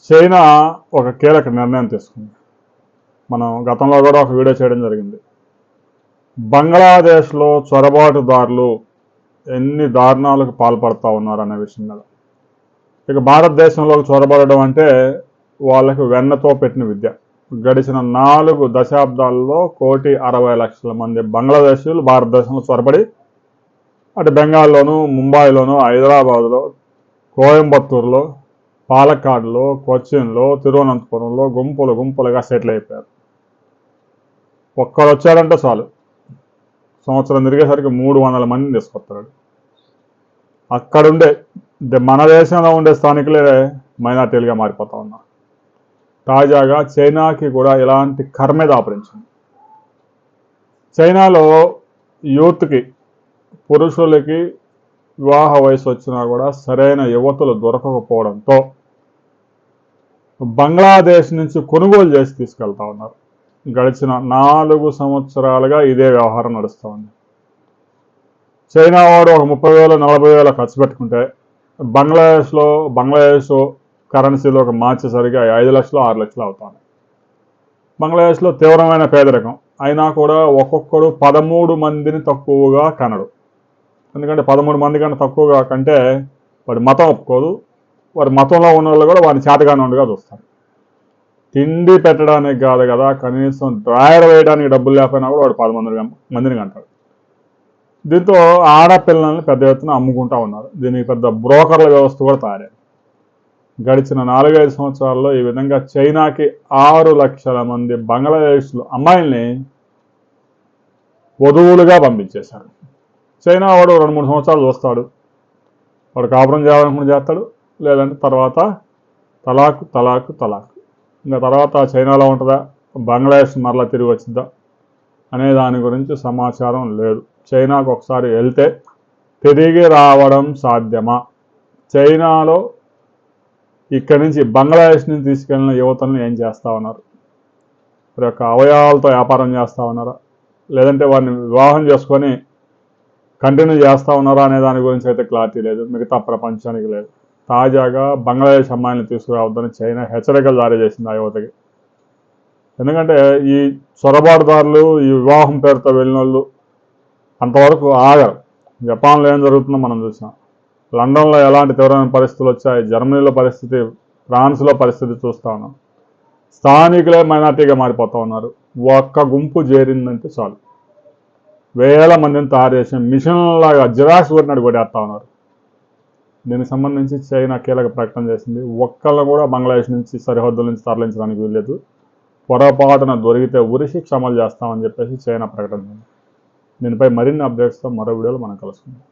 China ఒక కీలక నిర్ణయం తీసుకుంది. మనం గతంలో కూడా ఒక వీడియో చేయడం జరిగింది. బంగ్లాదేశ్లో చొరబాటుదారులు ఎన్ని దారుణాలకు పాల్పడతా ఉన్నారు అనే విషయం మీద. ఇక భారతదేశంలోకి చొరబడడం అంటే వాళ్ళకి వెన్నతో పెట్టిన విద్య. గడిచిన 4 దశాబ్దాల్లో 1,60,00,000 మంది బంగ్లాదేశీయులు భారతదేశంలో చొరబడి అటు బెంగాల్లోను, ముంబైలోను, హైదరాబాద్లో, కోయంబత్తూరులో, పాలక్కాడ్లో, కొచ్చిన్లో, తిరువనంతపురంలో గుంపులుగా సెటిల్ అయిపోయారు. ఒక్కడు వచ్చాడంటే చాలు, సంవత్సరం తిరిగేసరికి 300 మందిని తీసుకొస్తాడు. అక్కడుండే మన దేశంలో ఉండే స్థానికులే మైనార్టీలుగా మారిపోతా ఉన్నారు. తాజాగా చైనాకి కూడా ఇలాంటి కర్మే దాపరించింది. చైనాలో యూత్కి, పురుషులకి వివాహ వయసు వచ్చినా కూడా సరైన యువతులు దొరకకపోవడంతో బంగ్లాదేశ్ నుంచి కొనుగోలు చేసి తీసుకెళ్తా ఉన్నారు. గడిచిన 4 సంవత్సరాలుగా ఇదే వ్యవహారం నడుస్తూ ఉంది. చైనా వాడు ఒక 30,000 40,000 ఖర్చు పెట్టుకుంటే బంగ్లాదేశ్ కరెన్సీలో ఒక మార్చేసరికి 5 లక్షలు 6 లక్షలు అవుతాయి. బంగ్లాదేశ్లో తీవ్రమైన పేదరికం అయినా కూడా ఒక్కొక్కడు 13 మందిని తక్కువగా కనడు. ఎందుకంటే 13 మంది కన్నా తక్కువగా కంటే వాడి మతం ఒప్పుకోదు. వాడి మతంలో ఉన్న వాళ్ళు కూడా వాడిని చేతగానోడుగా చూస్తారు. తిండి పెట్టడానికి కాదు కదా, కనీసం డ్రాయర్ వేయడానికి డబ్బులు లేకపోయినా కూడా వాడు 10 మందిని కంటాడు. దీంతో ఆడపిల్లల్ని పెద్ద ఎత్తున అమ్ముకుంటా ఉన్నారు. దీనికి పెద్ద బ్రోకర్ల వ్యవస్థ కూడా తయారైంది. గడిచిన 4-5 సంవత్సరాల్లో ఈ విధంగా చైనాకి 6 లక్షల మంది బంగ్లాదేశ్లు అమ్మాయిల్ని వధువులుగా పంపించేశారు. చైనా వాడు 2-3 సంవత్సరాలు చూస్తాడు. వాడు కాపురం చేయాలనుకుని చేస్తాడు, లేదంటే తర్వాత తలాకు. ఇంకా తర్వాత చైనాలో ఉంటుందా, బంగ్లాదేశ్ మరలా తిరిగి వచ్చిందా అనే దాని గురించి సమాచారం లేదు. చైనాకు ఒకసారి వెళ్తే తిరిగి రావడం సాధ్యమా? చైనాలో ఇక్కడి నుంచి బంగ్లాదేశ్ నుంచి తీసుకెళ్ళిన యువతలను ఏం చేస్తూ ఉన్నారు? వారి యొక్క అవయవాలతో వ్యాపారం చేస్తూ ఉన్నారా, లేదంటే వారిని వివాహం చేసుకొని కంటిన్యూ చేస్తూ ఉన్నారా అనే దాని గురించి అయితే క్లారిటీ లేదు. మిగతా ప్రపంచానికి లేదు. తాజాగా బంగ్లాదేశ్ అమ్మాయిని తీసుకురావద్దని చైనా హెచ్చరికలు జారీ చేసింది ఆ యువతకి. ఎందుకంటే ఈ చొరబాటుదారులు, ఈ వివాహం పేరుతో వెళ్ళిన వాళ్ళు అంతవరకు ఆగరు. జపాన్లో ఏం జరుగుతుందో మనం చూసాం. లండన్లో ఎలాంటి తీవ్రమైన పరిస్థితులు వచ్చాయి, జర్మనీలో పరిస్థితి, ఫ్రాన్స్లో పరిస్థితి చూస్తూ ఉన్నాం. స్థానికులే మైనార్టీగా మారిపోతూ ఉన్నారు. ఒక్క గుంపు చేరిందంటే చాలు, వేల మందిని తయారు చేసి మిషన్లాగా జిరాక్స్ కొట్టినట్టు కొట్టేస్తూ ఉన్నారు. దీనికి సంబంధించి చైనా కీలక ప్రకటన చేసింది. ఒక్కళ్ళు కూడా బంగ్లాదేశ్ నుంచి సరిహద్దుల నుంచి తరలించడానికి వీల్లేదు, పొరపాటున దొరికితే ఉరిశిక్ష అమలు చేస్తామని చెప్పేసి చైనా ప్రకటించింది. దీనిపై మరిన్ని అప్డేట్స్తో మరో వీడియోలో మనం కలుసుకుందాం.